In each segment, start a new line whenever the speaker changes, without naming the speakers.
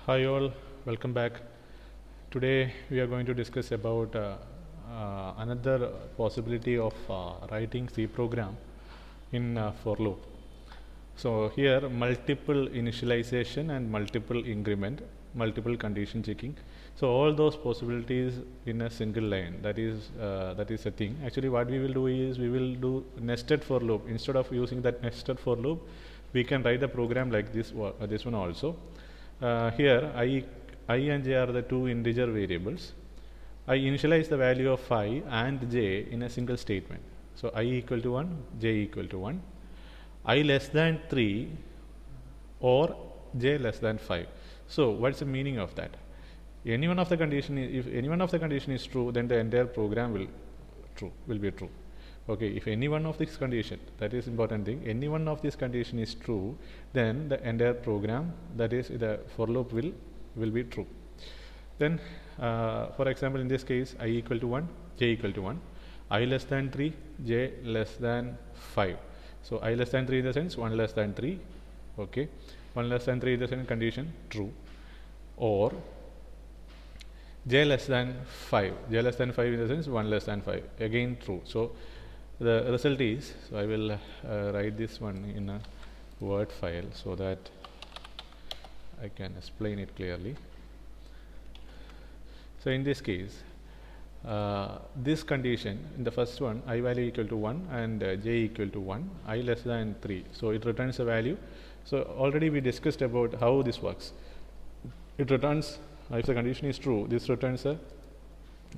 Hi all, welcome back. Today we are going to discuss about another possibility of writing C program in for loop. So here multiple initialization and multiple increment, multiple condition checking. So all those possibilities in a single line. That is a thing. Actually, what we will do is we will do nested for loop. Instead of using that nested for loop, we can write a program like this one also. Here I and j are the two integer variables. I initialize the value of phi and j in a single statement. So I equal to 1, j equal to 1, I less than 3 or j less than 5. So what's the meaning of that? Any one of the condition, if any one of the condition is true, then the entire program will be true. Okay, if any one of these condition, that is important thing, any one of these condition is true, then the entire program, that is the for loop will be true. Then for example, in this case, I equal to 1, j equal to 1, I less than 3, j less than 5. So I less than 3 in the sense 1 less than 3, okay, 1 less than 3 in the sense condition true, or j less than 5, j less than 5 in the sense 1 less than 5, again true. So the result is, so I will write this one in a Word file so that I can explain it clearly. So in this case, this condition, in the first one, I value equal to 1 and j equal to 1, I less than 3. So it returns a value. So already we discussed about how this works. It returns, if the condition is true, this returns a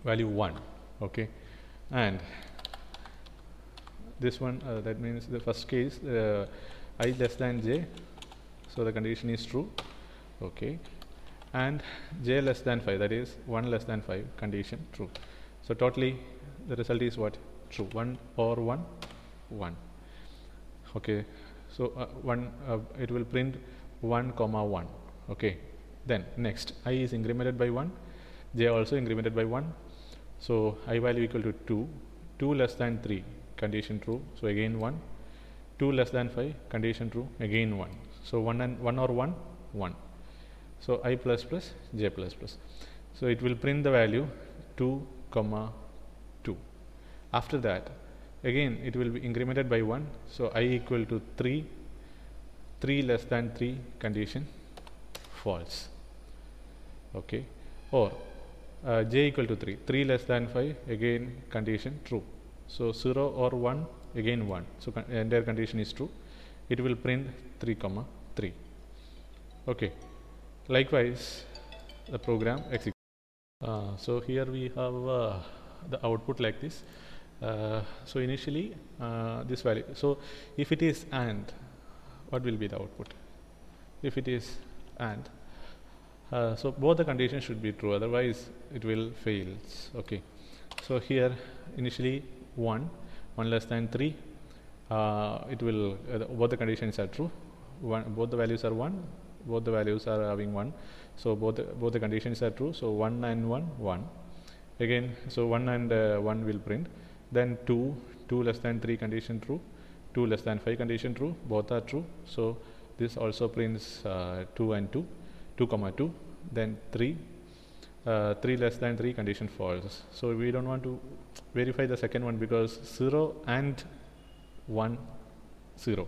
value 1, okay, and this one, that means the first case, I less than j, so the condition is true, okay, and j less than 5, that is 1 less than 5, condition true. So totally the result is what? True. 1 or 1, 1. Okay, so it will print 1 comma 1. Okay, then next I is incremented by 1, j also incremented by 1. So I value equal to 2, 2 less than 3, condition true, so again 1, 2 less than 5, condition true, again 1. So 1 or 1, 1. So I plus plus j plus plus. So it will print the value 2 comma 2. After that, again it will be incremented by 1. So I equal to 3, 3 less than 3, condition false. Okay, or j equal to 3, 3 less than 5, again condition true. So 0 or 1, again 1. So entire condition is true. It will print 3 comma 3. Okay. Likewise, the program executes. So here we have the output like this. So initially this value. So if it is AND, what will be the output? If it is AND, so both the conditions should be true, otherwise it will fail. Okay. So here initially 1 less than 3, it will both the conditions are true, both the values are 1, both the values are having 1, so both the conditions are true. So 1 and 1, 1 again, so 1 and 1 will print, then 2 less than 3, condition true, 2 less than 5, condition true, both are true. So this also prints 2 and 2, 2 comma 2, then 3 less than 3, condition false. So we don't want to verify the second one because 0 and 1, 0.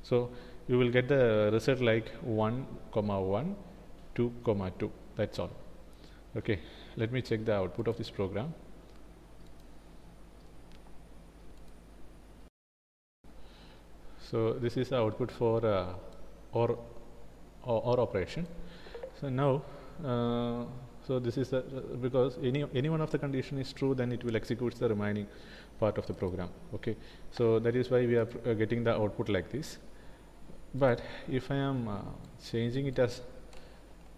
So you will get the result like 1 comma 1, 2 comma 2. That's all. Okay, let me check the output of this program. So this is the output for OR operation. So now so this is because any one of the condition is true, then it will execute the remaining part of the program. Okay, so that is why we are getting the output like this. But if I am changing it as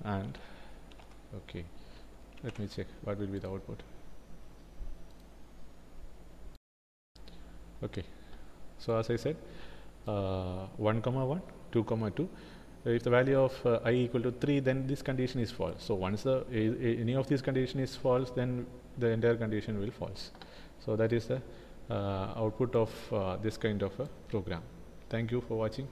AND, okay, let me check what will be the output. Okay, so as I said, 1 comma 1, 2 comma 2. If the value of I equal to 3, then this condition is false. So once any of these condition is false, then the entire condition will false. So that is the output of this kind of a program. Thank you for watching.